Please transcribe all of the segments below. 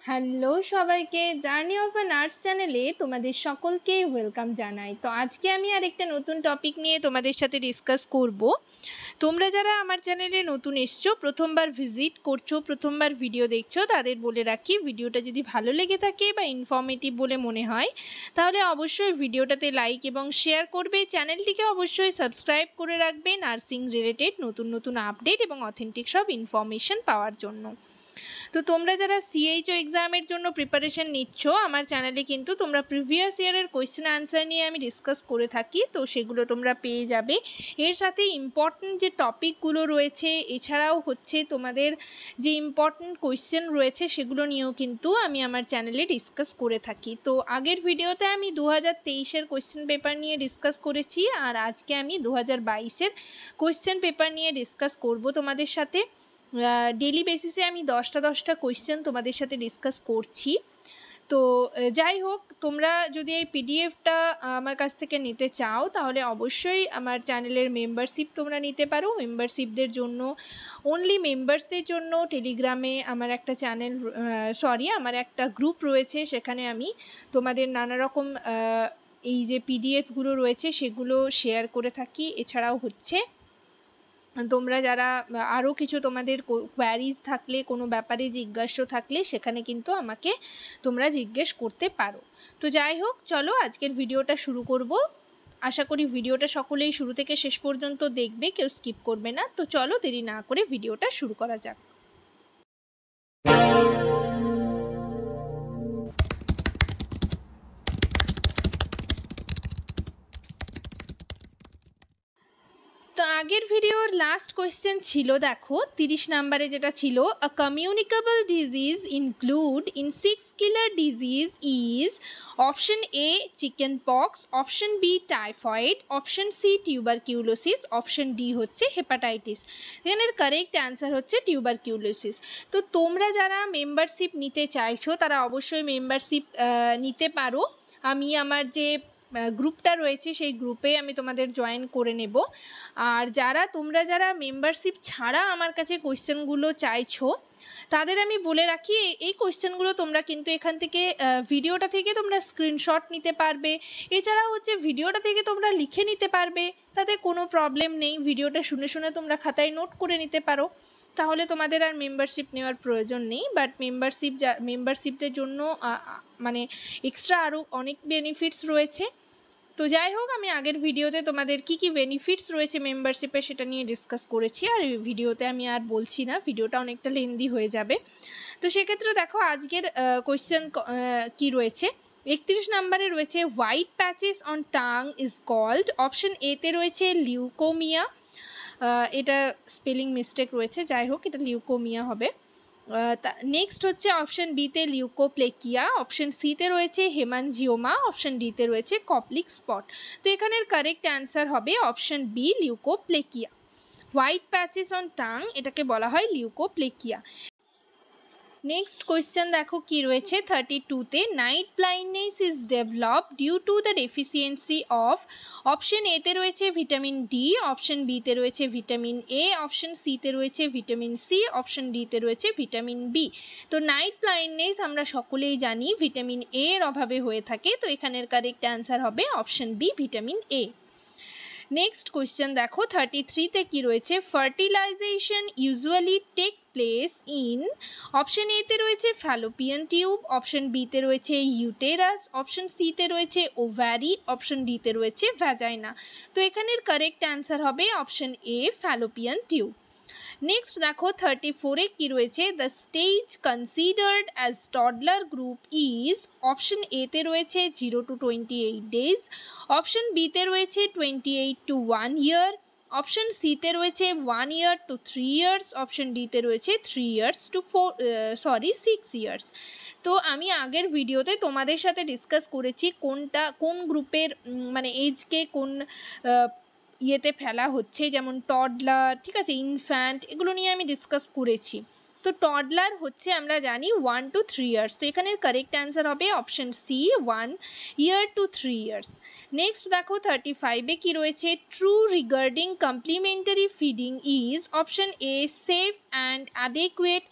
Hello সবাইকে, journey of a nurse চ্যানেলে তোমাদের সকলকে ওয়েলকাম জানাই। তো আজকে আমি আরেকটা নতুন টপিক নিয়ে তোমাদের সাথে ডিসকাস করব। তোমরা যারা আমার চ্যানেলে নতুন এসছো, প্রথমবার ভিজিট করছো, প্রথমবার ভিডিও দেখছো, তাদের বলে রাখি, ভিডিওটা যদি ভালো লেগে থাকে বা ইনফর্মেটিভ বলে মনে হয় তাহলে অবশ্যই ভিডিওটাতে লাইক এবং শেয়ার করবে। চ্যানেলটিকে অবশ্যই সাবস্ক্রাইব করে রাখবে নার্সিং রিলেটেড নতুন নতুন আপডেট এবং অথেন্টিক সব ইনফরমেশন পাওয়ার জন্য। তো তোমরা যারা সিএইচও এক্সামের জন্য প্রিপারেশন নিচ্ছ, আমার চ্যানেলে কিন্তু তোমরা প্রিভিয়াস ইয়ারের কোয়েশ্চেন আনসার নিয়ে আমি ডিসকাস করে থাকি, তো সেগুলো তোমরা পেয়ে যাবে। এর সাথে ইম্পর্টেন্ট যে টপিকগুলো রয়েছে, এছাড়াও হচ্ছে তোমাদের যে ইম্পর্টেন্ট কোয়েশ্চেন রয়েছে সেগুলো নিয়েও কিন্তু আমি আমার চ্যানেলে ডিসকাস করে থাকি। তো আগের ভিডিওতে আমি 2023-এর কোয়েশ্চেন পেপার নিয়ে ডিসকাস করেছি, আর আজকে আমি 2022-এর কোয়েশ্চেন পেপার নিয়ে ডিসকাস করব তোমাদের সাথে। ডেলি বেসিসে আমি 10টা কোয়েশ্চেন তোমাদের সাথে ডিসকাস করছি। তো যাই হোক, তোমরা যদি এই পিডিএফটা আমার কাছ থেকে নিতে চাও তাহলে অবশ্যই আমার চ্যানেলের মেম্বারশিপ তোমরা নিতে পারো। মেম্বারশিপদের জন্য, অনলি মেম্বার্সদের জন্য টেলিগ্রামে আমার একটা চ্যানেল, আমার একটা গ্রুপ রয়েছে, সেখানে আমি তোমাদের নানা রকম এই যে পিডিএফগুলো রয়েছে সেগুলো শেয়ার করে থাকি। এছাড়াও হচ্ছে তোমরা যারা আরও কিছু তোমাদের কোয়ারিজ থাকলে, কোনো ব্যাপারে জিজ্ঞাসা থাকলে, সেখানে কিন্তু আমাকে তোমরা জিজ্ঞেস করতে পারো। তো যাই হোক, চলো আজকের ভিডিওটা শুরু করব। আশা করি ভিডিওটা সকলেই শুরু থেকে শেষ পর্যন্ত দেখবে, কেউ স্কিপ করবে না। তো চলো দেরি না করে ভিডিওটা শুরু করা যাক। তো আগের ভিডিওর লাস্ট কোয়েশ্চেন ছিল, দেখো 30 নম্বরে যেটা ছিল, a communicable disease include in 6 killer disease is option A chicken pox, option B typhoid, option C tuberculosis, option D হচ্ছে হেপাটাইটিস। এখানের কারেক্ট অ্যান্সার হচ্ছে টিউবারকিউলোসিস। তো তোমরা যারা মেম্বারশিপ নিতে চাইছো তারা অবশ্যই মেম্বারশিপ নিতে পারো। আমি আমার যে গ্রুপটা রয়েছে সেই গ্রুপে আমি তোমাদের জয়েন করে নেব। আর তোমরা যারা মেম্বারশিপ ছাড়া আমার কাছে কোয়েশ্চেনগুলো চাইছো, তাদের আমি বলে রাখি, এই কোয়েশ্চেনগুলো তোমরা কিন্তু এখান থেকে ভিডিওটা থেকে তোমরা স্ক্রিনশট নিতে পারবে। এছাড়াও হচ্ছে ভিডিওটা থেকে তোমরা লিখে নিতে পারবে, তাতে কোনো প্রবলেম নেই। ভিডিওটা শুনে শুনে তোমরা খাতায় নোট করে নিতে পারো, তাহলে তোমাদের আর মেম্বারশিপ নেওয়ার প্রয়োজন নেই। বাট মেম্বারশিপদের জন্য মানে এক্সট্রা আরও অনেক বেনিফিটস রয়েছে। তো যাই হোক, আমি আগের ভিডিওতে তোমাদের কি কি বেনিফিটস রয়েছে মেম্বারশিপে সেটা নিয়ে ডিসকাস করেছি, আর এই ভিডিওতে আমি আর বলছি না, ভিডিওটা অনেকটা লেন্দি হয়ে যাবে। তো সেক্ষেত্রে দেখো আজকের কোয়েশ্চেন কি রয়েছে। 31 নম্বরে রয়েছে, white patches on tongue is called. Option A তে রয়েছে লিউকোমিয়া, এটা স্পেলিং মিস্টেক রয়েছে, যাই হোক এটা লিউকোমিয়া হবে। নেক্সট হচ্ছে অপশন বি তে লিউকোপ্লেকিয়া, অপশন সি তে রয়েছে হেমানজিওমা, অপশন ডি তে রয়েছে কপলিক স্পট। তো এখানের কারেক্ট অ্যান্সার হবে option B leukoplakia. White patches on tongue এটাকে বলা হয় লিউকোপ্লেকিয়া। নেক্সট কোয়েশ্চেন দেখো কি রয়েছে 32-তে, night blindness is develop due to the deficiency of. Option A তে রয়েছে ভিটামিন ডি, অপশন বি তে রয়েছে ভিটামিন এ, অপশন সি তে রয়েছে ভিটামিন সি, অপশন ডি তে রয়েছে ভিটামিন বি। তো নাইট ব্লাইন্ডনেস আমরা সকলেই জানি ভিটামিন এ এর অভাবে হয়ে থাকে, তো এখানের কারেক্ট অ্যান্সার হবে option B vitamin A. Next question দেখো 33-তে কি রয়েছে, fertilisation usually take place in. Option A তে রয়েছে ফ্যালোপিয়ান টিউব, অপশন বি তে রয়েছে ইউটেরাস, অপশন সি তে রয়েছে ওভ্যারি, অপশন ডি তে রয়েছে ভ্যাজাইনা। তো এখানের কারেক্ট অ্যান্সার হবে option A Fallopian tube. Next দেখো 34-এ কি রয়েছে, the stage considered as toddler group is. Option A তে রয়েছে 0 to 28 days, অপশন বি তে রয়েছে 28 to 1 year, অপশন সি তে রয়েছে 1 year to 3 years, option D তে রয়েছে 3 years to 6 years। তো আমি আগের ভিডিওতে তোমাদের সাথে ডিসকাস করেছি কোন গ্রুপের মানে এজকে কোন ইয়েতে ফেলা হচ্ছে, যেমন টডলার, ঠিক আছে, ইনফ্যান্ট, এগুলো নিয়ে আমি ডিসকাস করেছি। তো টডলার হচ্ছে আমরা জানি 1 to 3 ইয়ার্স। তো এখানের কারেক্ট অ্যান্সার হবে option C 1 year to 3 years। Next দেখো 35-এ কি রয়েছে, true regarding complementary feeding is option A safe and adequate,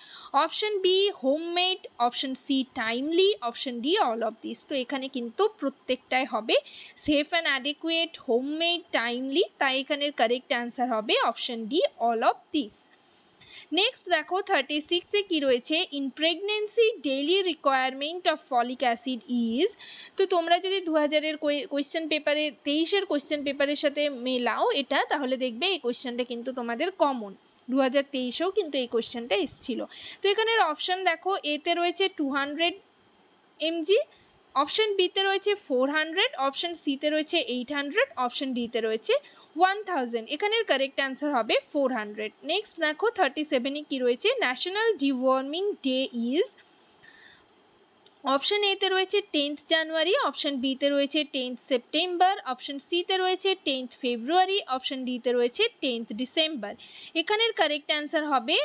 option B homemade, option C timely, option D all of this. তো এখানে কিন্তু প্রত্যেকটাই হবে safe and adequate, homemade, timely, তাই এখানের কারেক্ট অ্যান্সার হবে option D all of this. Next দেখো 36-এ কি রয়েছে, in pregnancy daily requirement of folic acid is. তো তোমরা যদি 2000-এর কোয়েশ্চেন পেপারে 23-এর কোয়েশ্চেন পেপারের সাথে মেলাও এটা, তাহলে দেখবে এই কোয়েশ্চেনটা কিন্তু তোমাদের কমন, 2023-এও কিন্তু এই কোয়েশ্চেনটা এসেছিল। তো এখানের অপশন দেখো, এতে রয়েছে 200 mg, অপশন বিতে রয়েছে 400, অপশন সিতে রয়েছে 800, অপশন ডিতে রয়েছে 1000। এখানের কারেক্ট অ্যান্সার হবে 400। নেক্সট দেখো 37-এ কি রয়েছে, national deworming day is. Option এতে রয়েছে 10th জানুয়ারি, অপশন বিতে রয়েছে 10th সেপ্টেম্বর, অপশন সিতে রয়েছে 10th ফেব্রুয়ারি, অপশন ডিতে রয়েছে 10th ডিসেম্বর। এখানের কারেক্ট অ্যান্সার হবে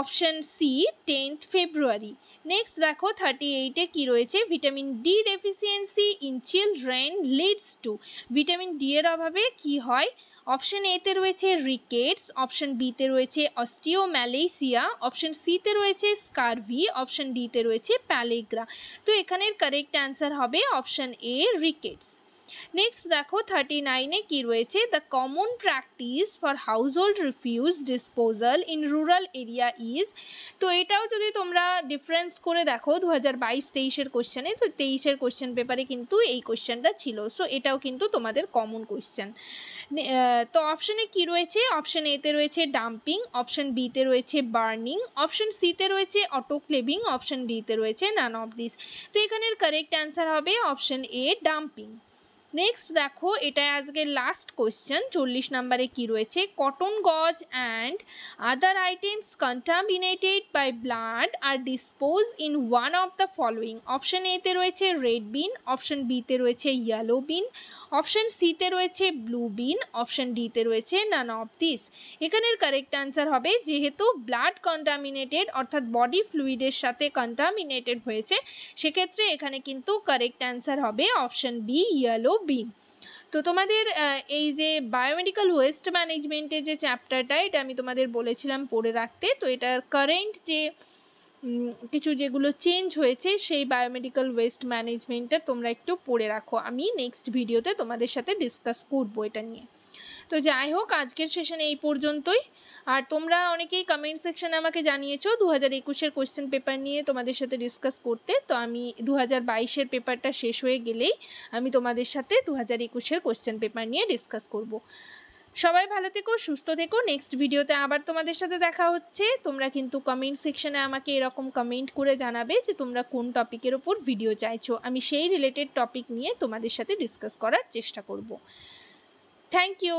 অপশন সি 10th ফেব্রুয়ারি। নেক্সট দেখো 38-এ কি রয়েছে, vitamin D deficiency in children leads to. Vitamin D এর অভাবে কি হয়, অপশন এতে রয়েছে রিকেটস, অপশন বিতে রয়েছে অস্টিওম্যালেসিয়া, অপশন সিতে রয়েছে স্কারভি, অপশন ডিতে রয়েছে প্যালেগ্রা। তো এখানের কারেক্ট অ্যান্সার হবে অপশন এ রিকেটস। নেক্সট দেখো 39-এ কি রয়েছে, the common practice for household refuse disposal in rural area is. তো এটাও যদি তোমরা ডিফারেন্স করে দেখো 2022-23-এর কোশ্চেনে, তো 23-এর কোশ্চেন পেপারে কিন্তু এই কোশ্চেনটা ছিল, সো এটাও কিন্তু তোমাদের কমন কোশ্চেন। তো অপশনে কি রয়েছে, অপশন এতে রয়েছে ডাম্পিং, অপশন বিতে রয়েছে বার্নিং, অপশন সিতে রয়েছে অটোক্লেভিং, অপশন ডিতে রয়েছে নান অফ দিস। তো এখানের কারেক্ট অ্যান্সার হবে অপশন এ ডাম্পিং। নেক্সট দেখো, এটা আজকে লাস্ট কোয়েশ্চেন, 40 নম্বরে কি রয়েছে, cotton gauze and other items contaminated by blood are dispose in one of the following. Option এতে রয়েছে রেড বিন, অপশন বিতে রয়েছে ইয়েলো বিন, অপশন সিতে রয়েছে ব্লু বিন, অপশন ডিতে রয়েছে নান অফ দিস। এখানের কারেক্ট অ্যান্সার হবে, যেহেতু ব্লাড কন্টামিনেটেড অর্থাৎ বডি ফ্লুইডের সাথে কন্টামিনেটেড হয়েছে, সেক্ষেত্রে এখানে কিন্তু কারেক্ট অ্যান্সার হবে অপশন বি ইয়েলো বিন। তো তোমাদের এই যে বায়োমেডিক্যাল ওয়েস্ট ম্যানেজমেন্টের যে চ্যাপ্টারটা, এটা আমি তোমাদের বলেছিলাম পড়ে রাখতে। তো এটা কারেন্ট যে কিছু যেগুলো চেঞ্জ হয়েছে সেই বায়োমেডিক্যাল ওয়েস্ট ম্যানেজমেন্টটা তোমরা একটু পড়ে রাখো, আমি নেক্সট ভিডিওতে তোমাদের সাথে ডিসকাস করবো এটা নিয়ে। তো যাই হোক, আজকের সেশন এই পর্যন্তই। আর তোমরা অনেকেই কমেন্ট সেকশনে আমাকে জানিয়েছো 2021-এর কোয়েশ্চেন পেপার নিয়ে তোমাদের সাথে ডিসকাস করতে, তো আমি 2022-এর পেপারটা শেষ হয়ে গেলেই আমি তোমাদের সাথে 2021-এর কোয়েশ্চেন পেপার নিয়ে ডিসকাস করব। সবাই ভালো থেকো, সুস্থ থেকো। নেক্সট ভিডিওতে আবার তোমাদের সাথে দেখা হচ্ছে। তোমরা কিন্তু কমেন্ট সেকশনে আমাকে এরকম কমেন্ট করে জানাবে যে তোমরা কোন টপিকের ওপর ভিডিও চাইছো, আমি সেই রিলেটেড টপিক নিয়ে তোমাদের সাথে ডিসকাস করার চেষ্টা করব। Thank you.